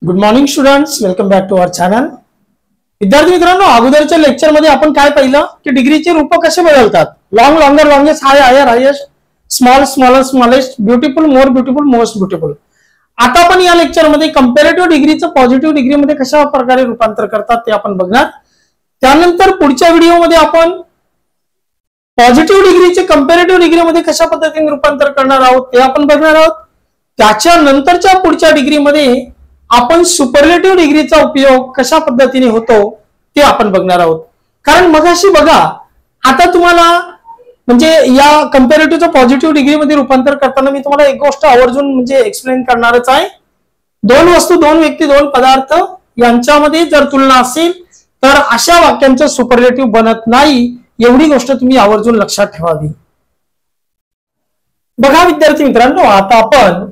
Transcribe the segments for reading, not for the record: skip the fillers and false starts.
Good morning students, welcome back to our channel. विद्यार्थी मित्रांनो, अगोदरच्या लेक्चर मध्ये आपण काय पाहिलं की डिग्रीचे रूप कसे बदलतात. Long, longer, longest, high, higher, highest, small, smaller, smallest, beautiful, more beautiful, most beautiful. आता आपण या लेक्चर मध्ये कंपॅरेटिव्ह डिग्रीचं पॉझिटिव्ह डिग्री मध्ये कशा प्रकारे रूपांतर करतात ते आपण बघणार. त्यानंतर पुढच्या व्हिडिओमध्ये आपण पॉझिटिव्ह डिग्रीचे कंपॅरेटिव्ह डिग्री मध्ये कशा पद्धतीने रूपांतर करणार आहोत ते आपण बघणार आहोत. त्याच्या नंतरच्या पुढच्या डिग्रीमध्ये आपण सुपरलेटिव्ह डिग्रीचा उपयोग कशा पद्धतीने होतो ते आपण बघणार आहोत. कारण मगाशी बघा, आता तुम्हाला म्हणजे या कंपॅरेटिव्हचं पॉझिटिव्ह डिग्री मध्ये रूपांतर करताना मी तुम्हाला एक गोष्ट आवर्जून म्हणजे एक्सप्लेन करणारच आहे. दोन वस्तू, दोन व्यक्ती, दोन पदार्थ यांच्यामध्ये जर तुलना असेल तर अशा वाक्यांचं सुपरलेटिव्ह बनत नाही, एवढी गोष्ट तुम्ही आवर्जून लक्षात ठेवावी. बघा विद्यार्थी मित्रांनो, आता आपण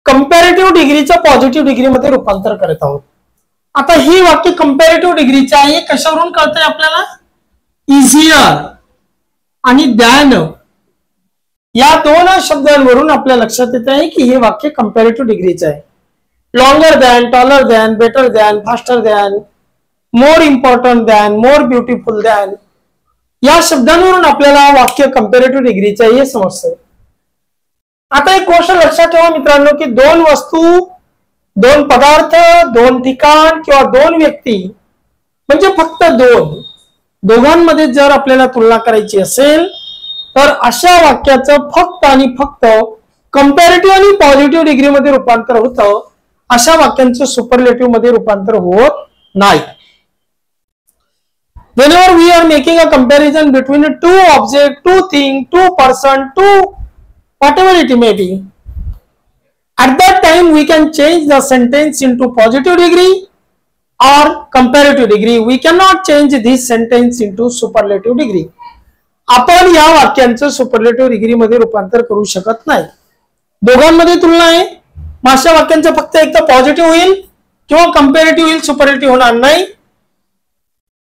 कंपॅरेटिव्ह डिग्रीचं पॉझिटिव्ह डिग्री मध्ये रूपांतर करत आहोत. आता ही वाक्य कंपॅरेटिव्ह डिग्रीचे आहे. कशावरून कळतंय आपल्याला? इझियर आणि दॅन या दोन शब्दांवरून आपल्या लक्षात येत आहे की हे वाक्य कंपॅरेटिव्ह डिग्रीचे आहे. Longer than, taller than, better than, faster than, more important than, more beautiful than या शब्दांवरून आपल्याला वाक्य कंपॅरेटिव्ह डिग्रीचे आहे हे समजतं. आता एक गोष्ट लक्षात ठेवा मित्रांनो की दोन वस्तू, दोन पदार्थ, दोन ठिकाण किंवा दोन व्यक्ती म्हणजे फक्त दोघांमध्ये जर आपल्याला तुलना करायची असेल तर अशा वाक्याचं फक्त आणि फक्त कंपॅरेटिव्ह आणि पॉझिटिव्ह डिग्री मध्ये रूपांतर होतं. अशा वाक्यांचं सुपरलेटिव्ह मध्ये रूपांतर होत नाही. Whenever we are making a comparison between two objects, two things, two person, two whatever it may be, at that time we can change the sentence into positive degree or comparative degree. We cannot change this sentence into superlative degree. आपण या वाक्यांचं superlative degree मध्ये रूपांतर करू शकत नाही. दोघांमध्ये तुलना आहे, अशा वाक्यांचं फक्त एक तर पॉझिटिव्ह होईल किंवा कंपॅरेटिव्ह होईल, सुपरलेटिव्ह होणार नाही.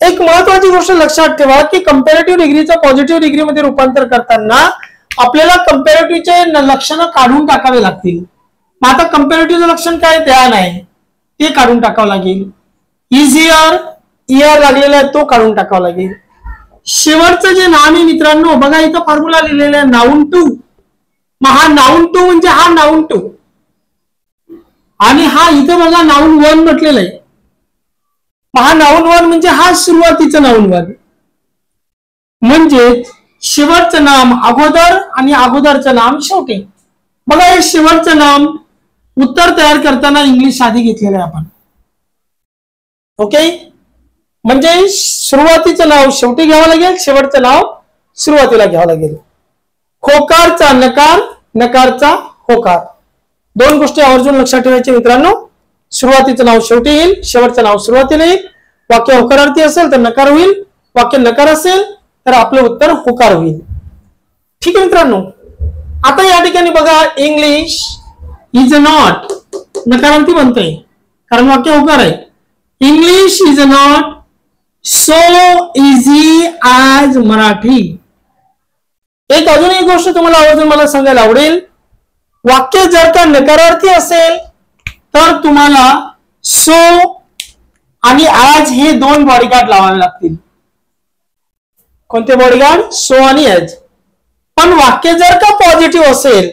एक महत्वाची गोष्ट लक्षात ठेवा की कंपॅरेटिव्ह डिग्रीचं पॉझिटिव्ह डिग्री मध्ये रूपांतर करताना आपल्याला कंपॅरेटिव्हचे लक्षणं काढून टाकावे लागतील. मग आता कंपॅरेटिव्हचं लक्षण काय? दॅन आहे, ते काढून टाकावं लागेल. इझियर, इयर लागलेला आहे तो काढून टाकावा लागेल. शेवटचं जे नाम आहे मित्रांनो, बघा इथं फॉर्म्युला लिहिलेला आहे नाउन टू. मग हा नाउन टू म्हणजे हा नाउन टू आणि हा इथं बघा नाउन वन म्हटलेलं आहे. हा नाउन वन म्हणजे हा सुरुवातीचं नाउन वन म्हणजे शेवटचं नाम अगोदर आणि अगोदरचं नाम शेवटी. बघा हे शेवटचं नाम उत्तर तयार करताना इंग्लिश आधी घेतलेलं आहे आपण. ओके, म्हणजे सुरुवातीचं नाव शेवटी घ्यावं लागेल, शेवटचं नाव सुरुवातीला घ्यावं लागेल. होकारचा नकार, नकारचा होकार, दोन गोष्टी आवर्जून लक्षात ठेवायच्या मित्रांनो. सुरुवातीचं नाव शेवटी येईल, शेवटचं नाव सुरुवातीला येईल. वाक्य होकारार्थी असेल तर नकार होईल, वाक्य नकार असेल तर आपलं उत्तर होकार होईल. ठीक आहे मित्रांनो. आता या ठिकाणी बघा, इंग्लिश इज नॉट नकारार्थी बनतंय कारण वाक्य होकार आहे. English is not so easy as Marathi. एक अजून एक गोष्ट तुम्हाला आवर्जून मला सांगायला आवडेल, वाक्य जर का नकारार्थी असेल तर तुम्हाला सो आणि ॲज हे दोन बॉडीगार्ड लावावे लागतील. कोणते बॉडीगार्ड? सो आणि ॲज. पण वाक्य जर का पॉझिटिव्ह असेल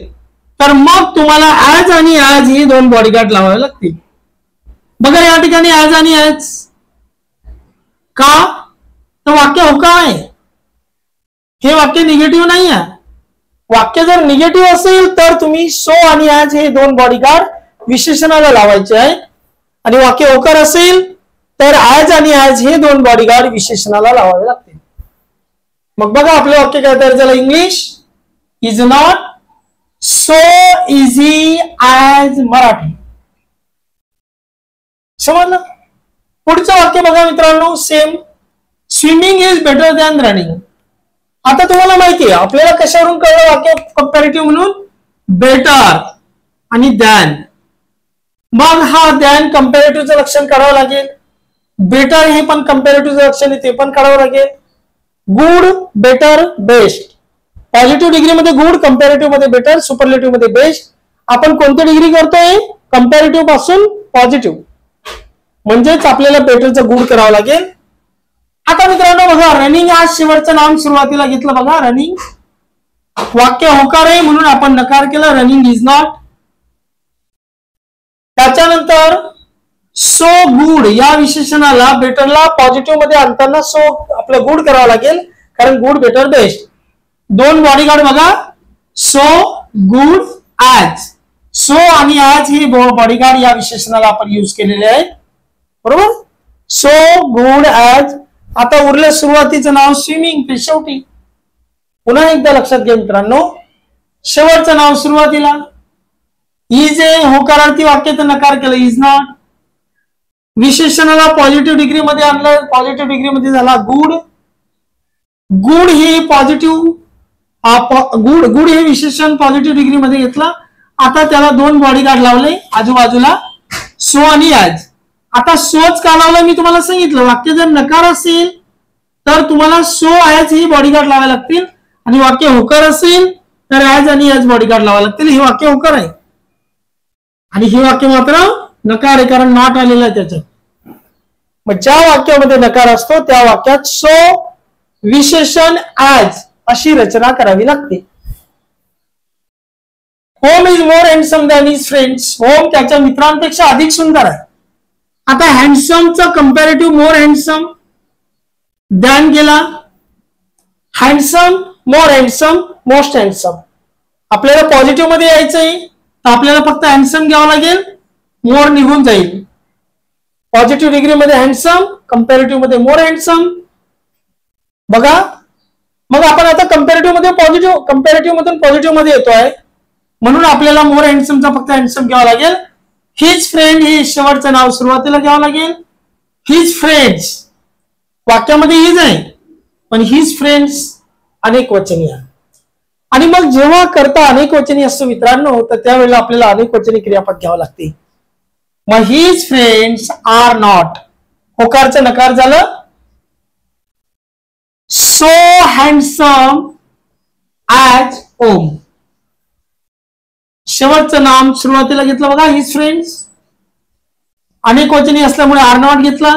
तर मग तुम्हाला ॲज आणि ॲज हे दोन बॉडीगार्ड लावावे लागतील. बघा या ठिकाणी ॲज आणि ॲज का? तर वाक्य होकार आहे, हे वाक्य निगेटिव्ह नाही आहे. वाक्य जर निगेटिव्ह असेल तर तुम्ही सो आणि ॲज हे दोन बॉडीगार्ड विशेषणाला लावायचे आहे आणि वाक्य होकार असेल तर ॲज आणि ॲज हे दोन बॉडीगार्ड विशेषणाला लावावे लागतील. मग बघा आपलं वाक्य काय तयार झालं, English is not so easy as Marathi. समजलं? पुढचं वाक्य बघा मित्रांनो, same. Swimming is better than running. आता तुम्हाला माहिती आहे आपल्याला कशावरून कळलं वाक्य कंपॅरेटिव्ह म्हणून? बेटर आणि दॅन. मग हा दॅन कंपॅरेटिव्हचं लक्षण काढावं लागेल, बेटर हे पण कंपॅरेटिव्हचं लक्षण आहे ते पण काढावं लागेल. Good, better, best. Positive degree मध्ये गुड, कंपॅरेटिव्ह मध्ये बेटर, सुपरलेटिव्ह मध्ये बेस्ट. आपण कोणती डिग्री करतोय? कंपॅरेटिव्ह पासून पॉझिटिव्ह, म्हणजेच आपल्याला बेटरचं गुड करावं लागेल. आता मित्रांनो बघा, रनिंग आज शेवटचं नाम सुरुवातीला घेतलं बघा, रनिंग. वाक्य होकार आहे म्हणून आपण नकार केला, रनिंग इज नॉट. त्याच्यानंतर सो गुड या विशेषणाला बेटरला पॉझिटिव्ह मध्ये आणताना सो आपलं गुड करावं लागेल, कारण गुड बेटर बेस्ट. दोन बॉडीगार्ड बघा, सो गुड ॲज. सो आणि ॲज हे बॉडीगार्ड या विशेषणाला आपण यूज केलेले आहे, बरोबर. So good as. आता उरलं सुरुवातीचं नाव स्विमिंग ते शेवटी. पुन्हा एकदा लक्षात घ्या मित्रांनो, शेवटचं नाव सुरुवातीला. इज ए होकारार्थी वाक्याचा नकार केला, इज नॉट. विशेषणाला पॉझिटिव्ह डिग्री मध्ये आणलं, पॉझिटिव्ह डिग्री मध्ये झाला गुड. गुड हे पॉझिटिव्ह, गुड हे विशेषण पॉझिटिव्ह डिग्री मध्ये घेतला. आता त्याला दोन बॉडीगार्ड लावले आजूबाजूला, सो आणि ॲज. आता सोच का लावला मी तुम्हाला सांगितलं, वाक्य जर नकार असेल तर तुम्हाला सो ॲज ही बॉडीगार्ड लावावे लागतील, आणि वाक्य होकार असेल तर ॲज आणि ॲज बॉडीगार्ड लावावे लागतील. हे वाक्य होकार आहे आणि हे वाक्य मात्र नकार आहे, कारण नॉट आलेलं आहे त्याच्यात. मग ज्या वाक्यामध्ये नकार असतो त्या वाक्यात सो विशेषण ॲज अशी रचना करावी लागते. Home is more handsome than his friends. Home त्याच्या मित्रांपेक्षा अधिक सुंदर आहे. आता हँडसमचा कंपॅरेटिव्ह मोर हँडसम, दॅन गेला. हँडसम, मोर हँडसम, मोस्ट हँडसम. आपल्याला पॉझिटिव्ह मध्ये यायचंय तर आपल्याला फक्त हँडसम घ्यावं लागेल, मोर निघून जाईल. पॉझिटिव्ह डिग्री मध्ये हँडसम, कंपॅरेटिव्ह मध्ये मोर हँडसम. बघा, मग आपण आता कंपॅरेटिव्ह मध्ये पॉझिटिव्ह, कंपॅरेटिव्ह मधून पॉझिटिव्ह मध्ये येतोय म्हणून आपल्याला मोर हँडसमचा फक्त हँडसम घ्यावा लागेल. हिज फ्रेंड हे शेवटचं नाव सुरुवातीला घ्यावं लागेल. हिज फ्रेंड्स वाक्यामध्ये हिज आहे पण हिज फ्रेंड्स अनेक वचनी आहे. आणि मग जेव्हा करता अनेक वचनी असतो मित्रांनो, तर त्यावेळेला आपल्याला अनेक वचनी क्रियापद घ्यावं लागते. मग हिज फ्रेंड्स आर नॉट, होकारचं नकार झालं. सो हँडसम ॲज ओम, शेवटचं नाम सुरुवातीला घेतलं बघा, हिज फ्रेंड्स. अनेक वचनी असल्यामुळे आर नॉट घेतला.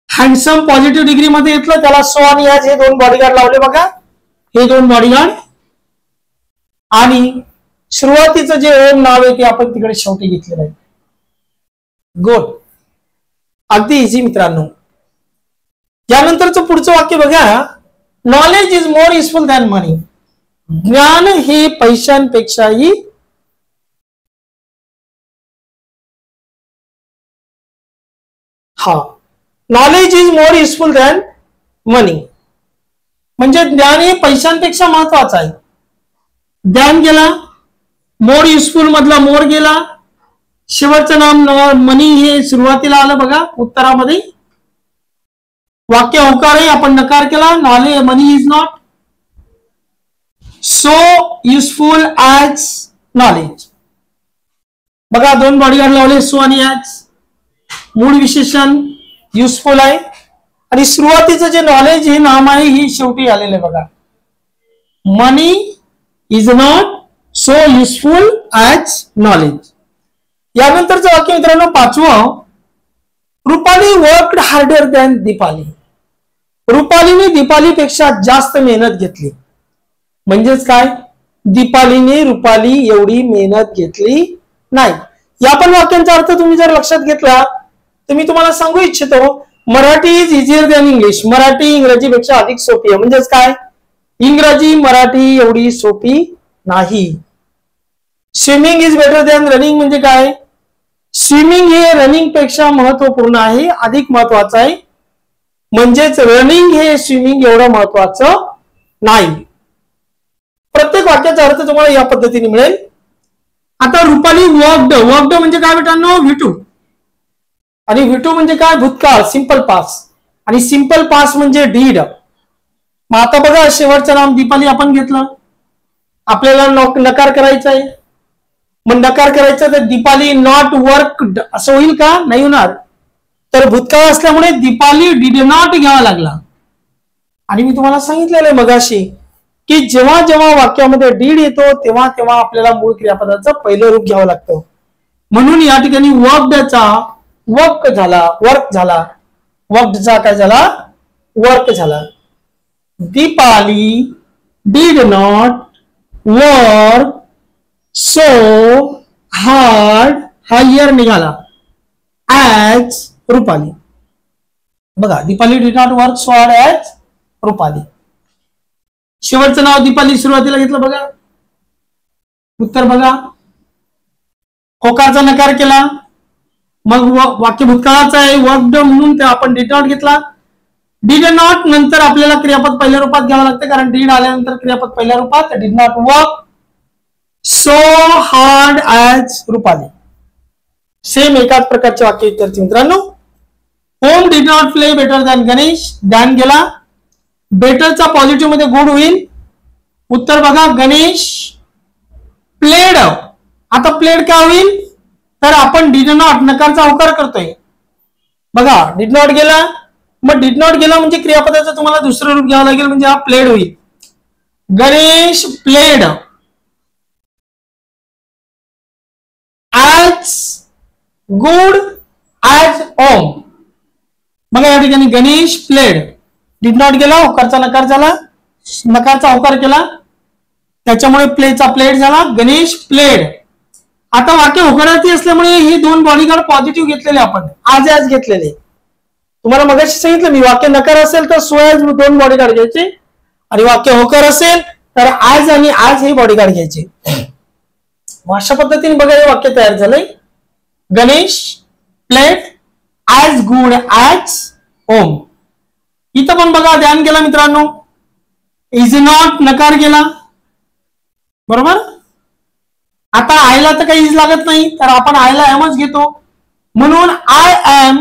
हँडसम पॉझिटिव्ह डिग्री मध्ये घेतलं, त्याला सो आणि ॲज हे दोन बॉडीगार्ड लावले बघा, हे दोन बॉडीगार्ड. आणि सुरुवातीचं जे ओम नाव आहे ते आपण तिकडे शेवटी घेतलेलं आहे. गुड, अगदी इझी मित्रांनो. यानंतरचं पुढचं वाक्य बघा, knowledge is more useful than money. ज्ञान हे पैशांपेक्षाही knowledge is more useful than money, म्हणजे ज्ञान हे पैशांपेक्षा महत्वाचं आहे. ज्ञान गेला, मोर युजफुल मधला मोर गेला, शेवटचं नाम मनी हे सुरुवातीला आलं बघा उत्तरामध्ये. वाक्य होकार आहे, आपण नकार केला, knowledge money is not. So useful as knowledge. बघा दोन बॉडीगार्ड लावले, सो आणि ॲज. मूळ विशेषण युजफुल आहे आणि सुरुवातीचं जे नॉलेज हे नाम आहे हे शेवटी आलेलं आहे बघा. Money is not so useful as knowledge. यानंतरचं वाक्य मित्रांनो पाचवं, Rupali worked harder than Deepali. रुपालीने दीपालीपेक्षा जास्त मेहनत घेतली. म्हणजेच काय, दीपालीने रुपाली एवढी मेहनत घेतली नाही. या पण वाक्यांचा अर्थ तुम्ही जर लक्षात घेतला तर मी तुम्हाला सांगू इच्छितो, Marathi is easier than English. मराठी इंग्रजीपेक्षा अधिक सोपी आहे. म्हणजेच काय, इंग्रजी मराठी एवढी सोपी नाही. Swimming is better than running म्हणजे काय, स्विमिंग हे रनिंग पेक्षा महत्वपूर्ण आहे, अधिक महत्वाचं आहे. म्हणजेच रनिंग हे स्विमिंग एवढं महत्वाचं नाही. प्रत्येक वाक्याचा अर्थ तुम्हाला या पद्धतीने मिळेल. आता रुपाली वॉक्ड, वॉक्ड म्हणजे काय बेटांनो, व्हिटू. आणि व्हिटू म्हणजे काय, भूतकाळ, सिंपल पास. आणि सिंपल पास म्हणजे डीड. मग आता बघा शेवटचं नाम दीपाली आपण घेतलं, आपल्याला नकार करायचा आहे. मग नकार करायचा तर दीपाली नॉट वर्कड असं होईल का, नाही होणार. तर भूतकाळ असल्यामुळे दीपाली डिड नॉट घ्यावा लागला. आणि मी तुम्हाला सांगितलेलं आहे मगाशी की जेव्हा जेव्हा वाक्यामध्ये डीड येतो तेव्हा तेव्हा आपल्याला मूळ क्रियापदाचं पहिलं रूप घ्यावं लागतं. म्हणून या ठिकाणी वर्कडचा वर्क झाला वर्कडचा काय झाला वर्क झाला. Deepali did not work so hard हा इयर निघाला as रुपाली. बघा Deepali did not work so hard as Rupali. शेवटचं नाव दीपाली सुरुवातीला घेतलं बघा. उत्तर बघा. होकारचा नकार केला मग वाक्य भूतकाळाचं आहे वर्कड म्हणून ते आपण डिड नॉट घेतला. डिड नॉट नंतर आपल्याला क्रियापद पहिल्या रूपात घ्यावं लागतं कारण डिड आल्यानंतर क्रियापद पहिल्या रूपात. Did not work so hard as Rupali. Same एकाच प्रकारचे वाक्य विद्यार्थी मित्रांनो. Home did not play better than Ganesh. Than गेला बेटरचा पॉझिटिव्ह मध्ये गुड होईल. उत्तर बघा गणेश प्लेड. आता प्लेड काय होईल तर आपण डिड नॉट नकारचा होकार करतोय बघा. डिड नॉट गेला मग डिड नॉट गेला म्हणजे क्रियापदाचं तुम्हाला दुसरं रूप घ्यावं लागेल म्हणजे हा प्लेड होईल. Ganesh played as good as home. बघा या ठिकाणी गणेश प्लेड डिड नॉट गेला होकारचा नकार झाला नकारचा होकार केला त्याच्यामुळे प्लेचा प्लेड झाला. गणेश प्लेड. आता वाक्य होकारार्थी असल्यामुळे हे दोन बॉडीगार्ड पॉझिटिव्ह घेतलेले आपण आज घेतलेले. तुम्हाला मगाशी सांगितलं मी वाक्य नकार असेल तर सोयाज दोन बॉडीगार्ड घ्यायचे आणि वाक्य होकार असेल तर आज आणि आज हे बॉडीगार्ड घ्यायचे. अशा पद्धतीने बघा हे वाक्य तयार झालंय. Ganesh played as good as home. इथं पण बघा ध्यान गेला मित्रांनो. इज नॉट नकार गेला बरोबर. आता आयला तर काही इज लागत नाही तर आपण आयला एमच घेतो म्हणून I am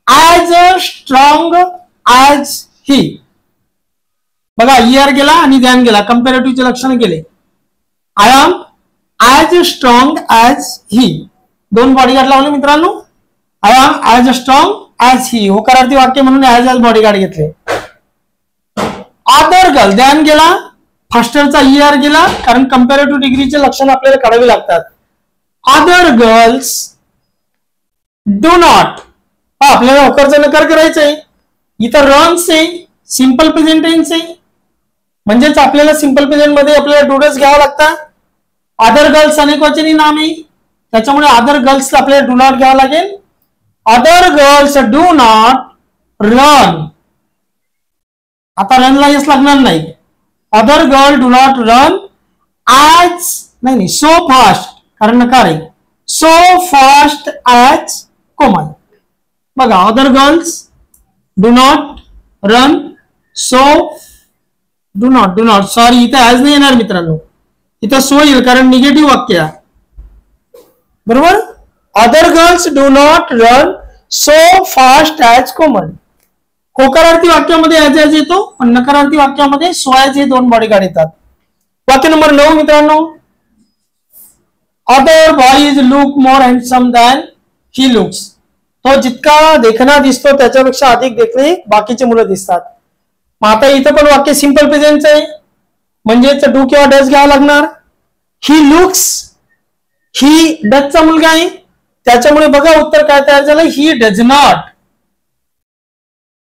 as strong as he. बघा इयर गेला आणि ध्यान गेला कंपॅरेटिव्हचे लक्षण गेले. I am as strong as he. दोन बॉडीगार्ड लावले मित्रांनो. I am as strong as he होकारार्थी वाक्य म्हणून ॲज बॉडीगार्ड घेतले. अदर गर्ल ध्यान गेला फास्टरचा इयर गेला कारण कंपॅरेटिव्ह डिग्रीचे लक्षण आपल्याला काढावे लागतात. अदर गर्ल्स डू नॉट आपल्याला होकारचा नकार करायचा आहे. इथं रन्स आहे सिंपल प्रेझेंट टेन्स आहे म्हणजेच आपल्याला सिंपल प्रेझेंट मध्ये आपल्याला डूडस घ्यावं लागतात. अदर गर्ल्स अनेकवचनी नाम आहे त्याच्यामुळे अदर गर्ल्स आपल्याला डू नॉट घ्यावं लागेल. Other girls do not run. आता रनला यस लागणार नाही. Other girl do not run as नाही सो फास्ट कारण नकार आहे. सो फास्ट ॲज कोमल. बघा other girls do not run so do not sorry इथं ॲज नाही येणार मित्रांनो इथं सो येईल कारण निगेटिव्ह वाक्य आहे बरोबर. Other girls do not run so fast as Komal. होकारार्थी वाक्यामध्ये ॲज येतो पण नकारार्थी वाक्यामध्ये सो ॲज हे दोन बॉडीगार्ड येतात. वाक्य नंबर 9 मित्रांनो. Other boys look more handsome than he looks. तो जितका देखणा दिसतो त्याच्यापेक्षा अधिक देखणे बाकीचे मुलं दिसतात. मग आता इथं पण वाक्य सिंपल प्रेझेंटचं आहे म्हणजेच डू किंवा डज घ्यावं लागणार. ही लुक्स ही डजचा मुलगा आहे त्याच्यामुळे बघा उत्तर काय तयार झालं. He does not.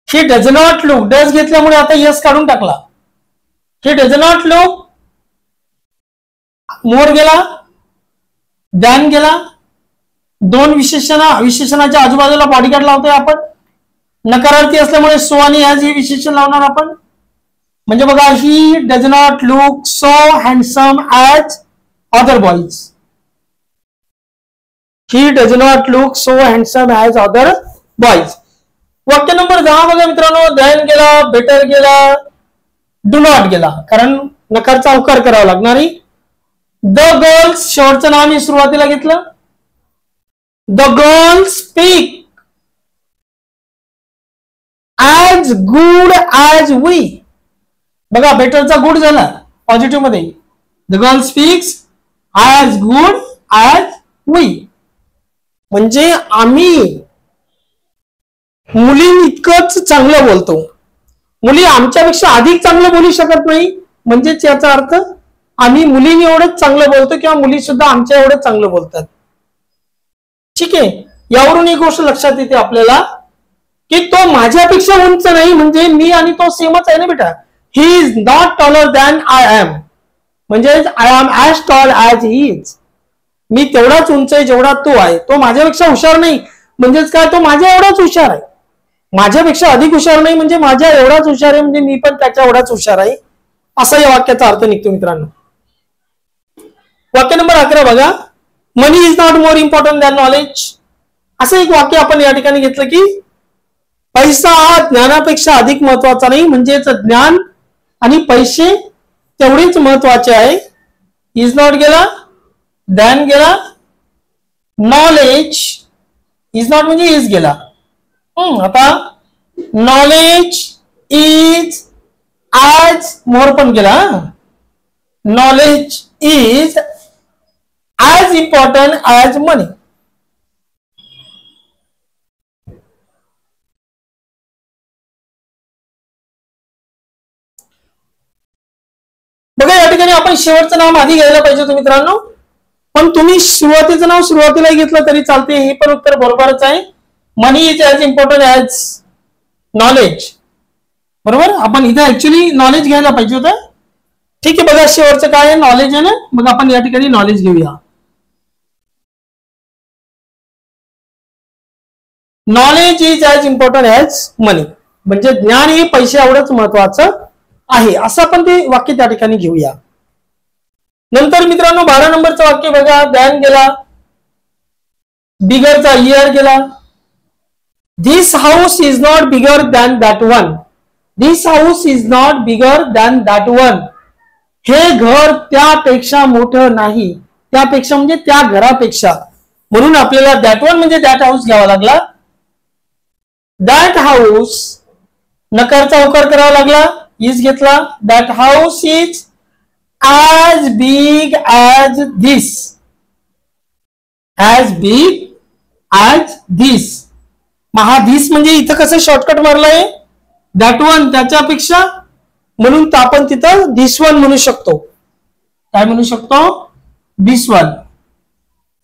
He does not look does घेतल्यामुळे आता यस काढून टाकला. He does not look. More गेला दॅन गेला. दोन विशेषणाच्या आजूबाजूला बॉडीगार्ड लावतोय आपण. नकारार्थी असल्यामुळे सो आणि ॲज हे विशेषण लावणार आपण. म्हणजे बघा ही does not look so handsome as other boys. He does not look so handsome as other boys. वाक्य नंबर 10 बघा मित्रांनो. दॅन गेला बेटर गेला डू नॉट गेला कारण नकारचा होकार करावा लागणार आहे. द गर्ल्स शेवटचं नाव मी सुरुवातीला घेतलं. The girls speak as good as we. बघा बेटरचा गुड झाला पॉझिटिव्ह मध्ये. The girl speaks as good as we म्हणजे आम्ही मुली इतकंच चांगलं बोलतो. मुली आमच्यापेक्षा अधिक चांगलं बोलू शकत नाही म्हणजेच याचा अर्थ आम्ही मुलींनी एवढंच चांगलं बोलतो किंवा मुली सुद्धा आमच्या एवढंच चांगलं बोलतात. ठीक आहे, यावरून एक गोष्ट लक्षात येते आपल्याला की तो माझ्यापेक्षा उंच नाही, म्हणजे मी आणि तो सेमच आहे ना बेटा. He is not taller than I am, म्हणजे I am as tall as he is. मी तेवढाच उंच आहे जेवढा तो आहे. तो माझ्यापेक्षा हुशार नाही म्हणजेच काय, तो माझ्या एवढाच हुशार आहे. माझ्यापेक्षा अधिक हुशार नाही म्हणजे माझ्या एवढाच हुशार आहे, म्हणजे मी पण त्याच्या एवढाच हुशार आहे, असा या वाक्याचा अर्थ निघतो मित्रांनो. वाक्य नंबर 11 बघा. Money is not more important than knowledge. असं एक वाक्य आपण या ठिकाणी घेतलं की पैसा हा ज्ञानापेक्षा अधिक महत्वाचा नाही, म्हणजेच ज्ञान आणि पैसे तेवढेच महत्वाचे आहे. इज नॉट गेला, दॅन गेला, नॉलेज इज नॉट म्हणजे इज गेला. आता नॉलेज इज ऍज मोर पण गेला. Knowledge is as important as money. बघा या ठिकाणी आपण शेवटचं नाम आधी घ्यायला पाहिजे होतं मित्रांनो, पण तुम्ही सुरुवातीचं नाव सुरुवातीला घेतलं तरी चालते, हे पण उत्तर बरोबरच आहे. Money is as important as knowledge. बरोबर, आपण इथे ऍक्च्युली नॉलेज घ्यायला पाहिजे होतं. ठीक आहे, बघा शेवटचं काय आहे, नॉलेज आहे ना, मग आपण या ठिकाणी नॉलेज घेऊया. Knowledge is as important as money, म्हणजे ज्ञान हे पैसे एवढंच महत्वाचं आहे, असं आपण ते वाक्य त्या ठिकाणी घेऊया. नंतर मित्रांनो 12 नंबरचं वाक्य बघा. दॅन गेला, बिगरचा इयर गेला. This house is not bigger than that one. This house is not bigger than that one. हे घर त्यापेक्षा मोठं नाही, त्यापेक्षा म्हणजे त्या घरापेक्षा, म्हणून आपल्याला दॅट वन म्हणजे दॅट हाऊस घ्यावा लागला. दॅट हाऊस नकारचा होकार करावा लागला, इज घेतला. That house is as big as this. As big as this. महा दिस म्हणजे इथं कसं शॉर्टकट मारलंय, दॅट वन त्याच्यापेक्षा, म्हणून आपण तिथं दिस वन म्हणू शकतो. काय म्हणू शकतो, दिस वन.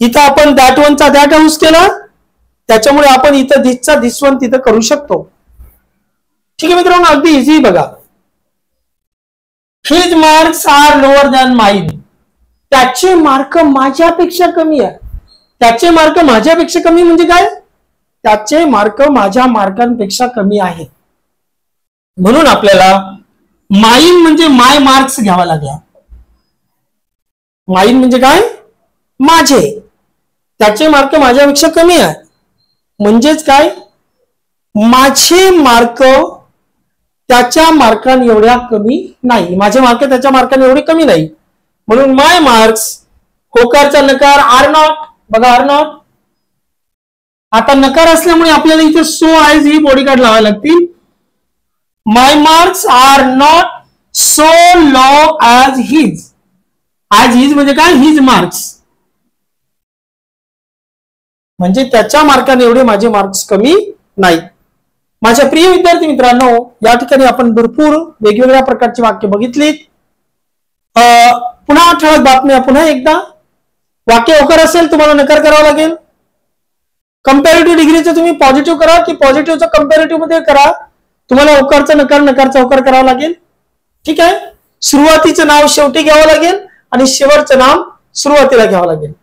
इथं आपण दॅट वनचा दॅट हाऊस केला, त्याच्यामुळे आपण इथं दिसचा दिस वन तिथं करू शकतो. ठीक आहे मित्रांनो, अगदी इझी. बघा, his marks are lower than mine. त्याचे मार्क माझ्यापेक्षा कमी आहे. त्याचे मार्क माझ्यापेक्षा कमी म्हणजे काय, त्याचे मार्क माझ्या मार्कांपेक्षा कमी आहेत, म्हणून आपल्याला माइन म्हणजे माय मार्क्स घ्यावा लागला. माइन म्हणजे काय, माझे. त्याचे मार्क माझ्यापेक्षा कमी आहे म्हणजेच काय, माझे मार्क त्याच्या मार्कां एवढ्या कमी नाही. माझे मार्क त्याच्या मार्कांनी एवढे कमी नाही, म्हणून माय मार्क्स. होकारचा नकार आर नॉट. बघा आर नॉट. आता नकार असल्यामुळे आपल्याला इथे सो ऍज ही बॉडीगार्ड लावायला लागतील. My marks are not so low as his. As his म्हणजे काय, हिज मार्क्स, म्हणजे त्याच्या मार्काने एवढे माझे मार्क्स कमी नाही. माझ्या प्रिय विद्यार्थी मित्रांनो, या ठिकाणी आपण भरपूर वेगवेगळ्या प्रकारची वाक्य बघितलीत. पुन्हा ठळक बातम्या. पुन्हा एकदा, वाक्य होकार असेल तुम्हाला नकार करावा लागेल. कंपॅरेटिव्ह डिग्रीचं तुम्ही पॉझिटिव्ह करा की पॉझिटिव्हचं कंपॅरेटिव्ह मध्ये करा, तुम्हाला होकारचा नकार नकारचा होकार करावा लागेल. ठीक आहे, सुरुवातीचं नाव शेवटी घ्यावं लागेल आणि शेवटचं नाव सुरुवातीला घ्यावं लागेल.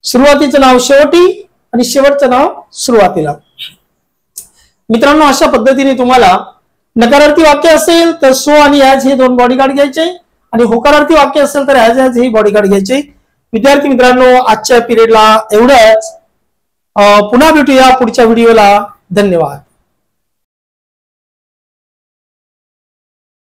सुरुवातीचं नाव शेवटी आणि शेवटचं नाव सुरुवातीला. मित्रांनो, अशा पद्धतीने तुम्हाला नकारार्थी वाक्य असेल तर सो आणि ऍज हे दोन बॉडीगार्ड घ्यायचे, आणि होकारार्थी वाक्य असेल तर ऍज ऍज हे बॉडीगार्ड घ्यायचे. विद्यार्थी मित्रांनो, आजच्या पिरियडला एवढंच. पुन्हा भेटूया पुढच्या व्हिडिओला. धन्यवाद.